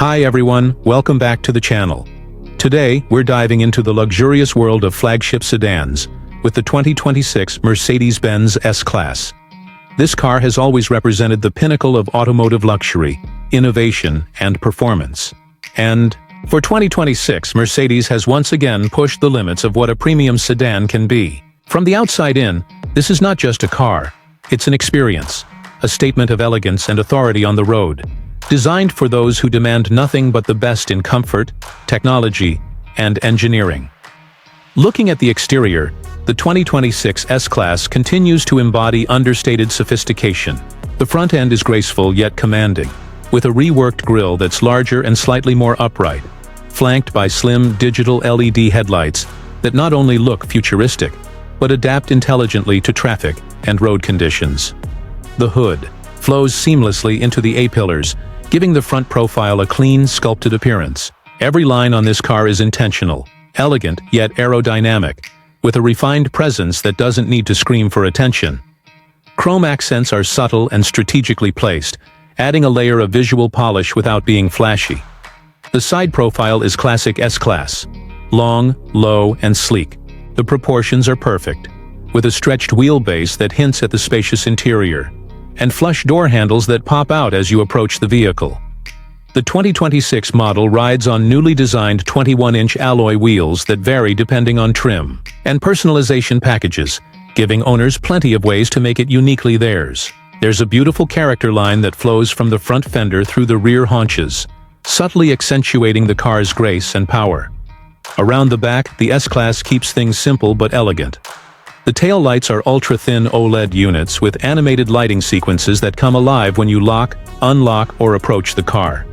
Hi everyone, welcome back to the channel. Today, we're diving into the luxurious world of flagship sedans with the 2026 Mercedes-Benz S-Class. This car has always represented the pinnacle of automotive luxury, innovation, and performance. And for 2026, Mercedes has once again pushed the limits of what a premium sedan can be. From the outside in, this is not just a car, it's an experience, a statement of elegance and authority on the road. Designed for those who demand nothing but the best in comfort, technology, and engineering. Looking at the exterior, the 2026 S-Class continues to embody understated sophistication. The front end is graceful yet commanding, with a reworked grille that's larger and slightly more upright, flanked by slim digital LED headlights that not only look futuristic, but adapt intelligently to traffic and road conditions. The hood flows seamlessly into the A-pillars, giving the front profile a clean, sculpted appearance. Every line on this car is intentional, elegant yet aerodynamic, with a refined presence that doesn't need to scream for attention. Chrome accents are subtle and strategically placed, adding a layer of visual polish without being flashy. The side profile is classic S-Class, long, low, and sleek. The proportions are perfect, with a stretched wheelbase that hints at the spacious interior, and flush door handles that pop out as you approach the vehicle. The 2026 model rides on newly designed 21-inch alloy wheels that vary depending on trim and personalization packages, giving owners plenty of ways to make it uniquely theirs. There's a beautiful character line that flows from the front fender through the rear haunches, subtly accentuating the car's grace and power. Around the back, the S-Class keeps things simple but elegant. The taillights are ultra-thin OLED units with animated lighting sequences that come alive when you lock, unlock, or approach the car.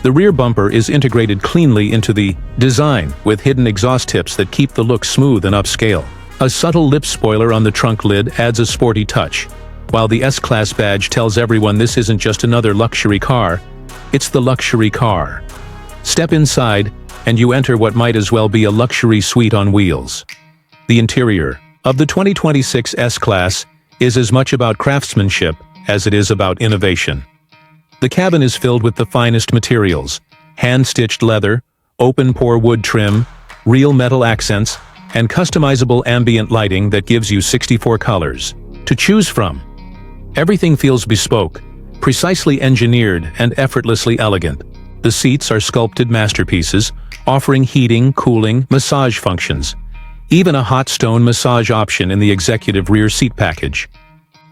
The rear bumper is integrated cleanly into the design, with hidden exhaust tips that keep the look smooth and upscale. A subtle lip spoiler on the trunk lid adds a sporty touch, while the S-Class badge tells everyone this isn't just another luxury car, it's the luxury car. Step inside, and you enter what might as well be a luxury suite on wheels. The interior of the 2026 S-Class is as much about craftsmanship as it is about innovation. The cabin is filled with the finest materials, hand-stitched leather, open-pore wood trim, real metal accents, and customizable ambient lighting that gives you 64 colors to choose from. Everything feels bespoke, precisely engineered, and effortlessly elegant. The seats are sculpted masterpieces, offering heating, cooling, massage functions. Even a hot stone massage option in the executive rear seat package.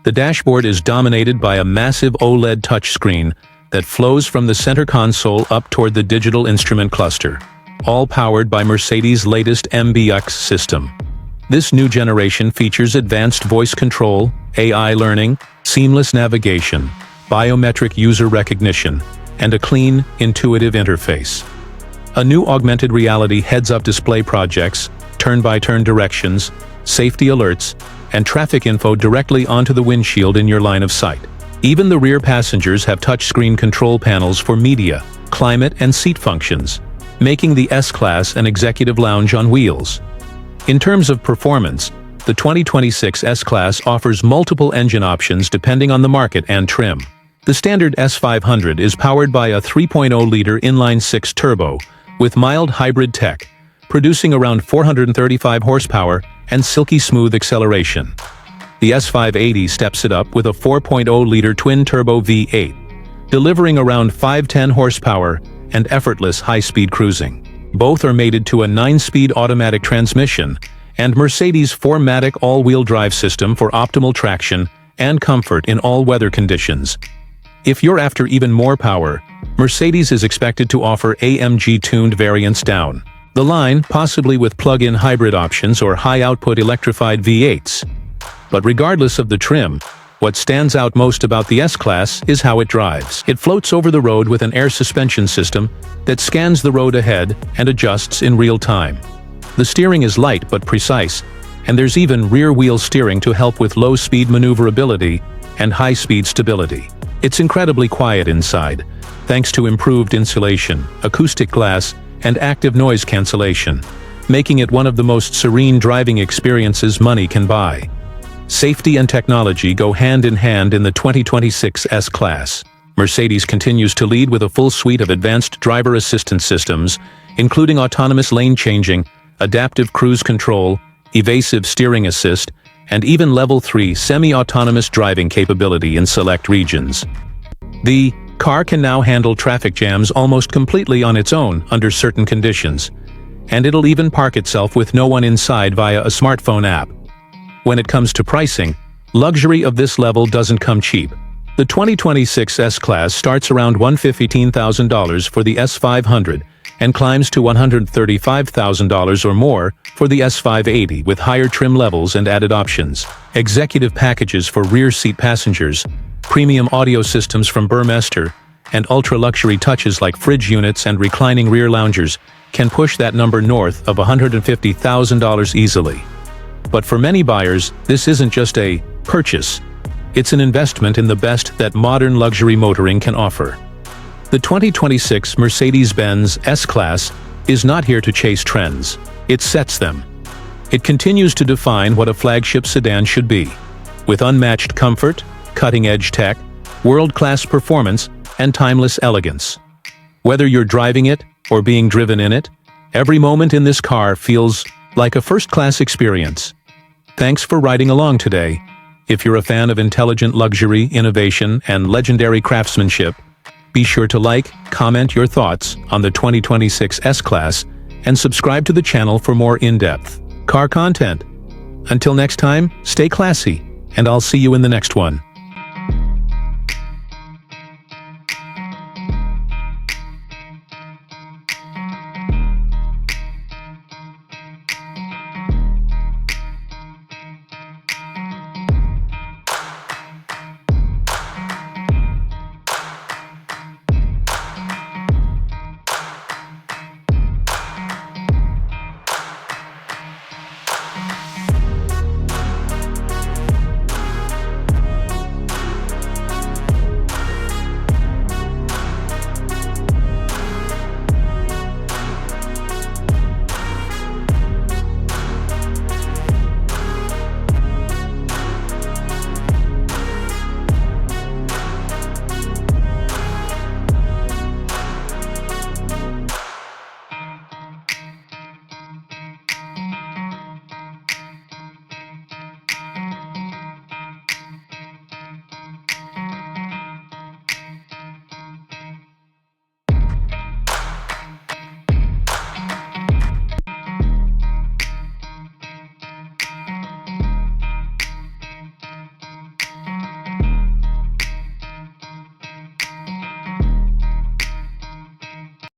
The dashboard is dominated by a massive OLED touchscreen that flows from the center console up toward the digital instrument cluster, all powered by Mercedes' latest MBUX system. This new generation features advanced voice control, AI learning, seamless navigation, biometric user recognition, and a clean, intuitive interface. A new augmented reality heads-up display projects turn-by-turn directions, safety alerts, and traffic info directly onto the windshield in your line of sight. Even the rear passengers have touchscreen control panels for media, climate, and seat functions, making the S-Class an executive lounge on wheels. In terms of performance, the 2026 S-Class offers multiple engine options depending on the market and trim. The standard S500 is powered by a 3.0-liter inline-six turbo with mild hybrid tech, producing around 435 horsepower and silky smooth acceleration. The S580 steps it up with a 4.0-liter twin-turbo V8, delivering around 510 horsepower and effortless high-speed cruising. Both are mated to a 9-speed automatic transmission and Mercedes' 4MATIC all-wheel drive system for optimal traction and comfort in all weather conditions. If you're after even more power, Mercedes is expected to offer AMG-tuned variants down the line, possibly with plug-in hybrid options or high-output electrified V8s. But regardless of the trim, what stands out most about the S-Class is how it drives. It floats over the road with an air suspension system that scans the road ahead and adjusts in real time. The steering is light but precise, and there's even rear-wheel steering to help with low-speed maneuverability and high-speed stability. It's incredibly quiet inside, thanks to improved insulation, acoustic glass, and active noise cancellation, making it one of the most serene driving experiences money can buy. Safety and technology go hand in hand in the 2026 S-Class. Mercedes continues to lead with a full suite of advanced driver assistance systems, including autonomous lane changing, adaptive cruise control, evasive steering assist, and even Level 3 semi-autonomous driving capability in select regions. The car can now handle traffic jams almost completely on its own under certain conditions, and it'll even park itself with no one inside via a smartphone app. When it comes to pricing, luxury of this level doesn't come cheap. The 2026 S-Class starts around $115,000 for the S500 and climbs to $135,000 or more for the S580 with higher trim levels and added options. Executive packages for rear seat passengers, premium audio systems from Burmester, and ultra-luxury touches like fridge units and reclining rear loungers can push that number north of $150,000 easily. But for many buyers, this isn't just a purchase. It's an investment in the best that modern luxury motoring can offer. The 2026 Mercedes-Benz S-Class is not here to chase trends. It sets them. It continues to define what a flagship sedan should be, with unmatched comfort, cutting-edge tech, world-class performance, and timeless elegance. Whether you're driving it or being driven in it, every moment in this car feels like a first-class experience. Thanks for riding along today. If you're a fan of intelligent luxury, innovation, and legendary craftsmanship, be sure to like, comment your thoughts on the 2026 S-Class, and subscribe to the channel for more in-depth car content. Until next time, stay classy, and I'll see you in the next one.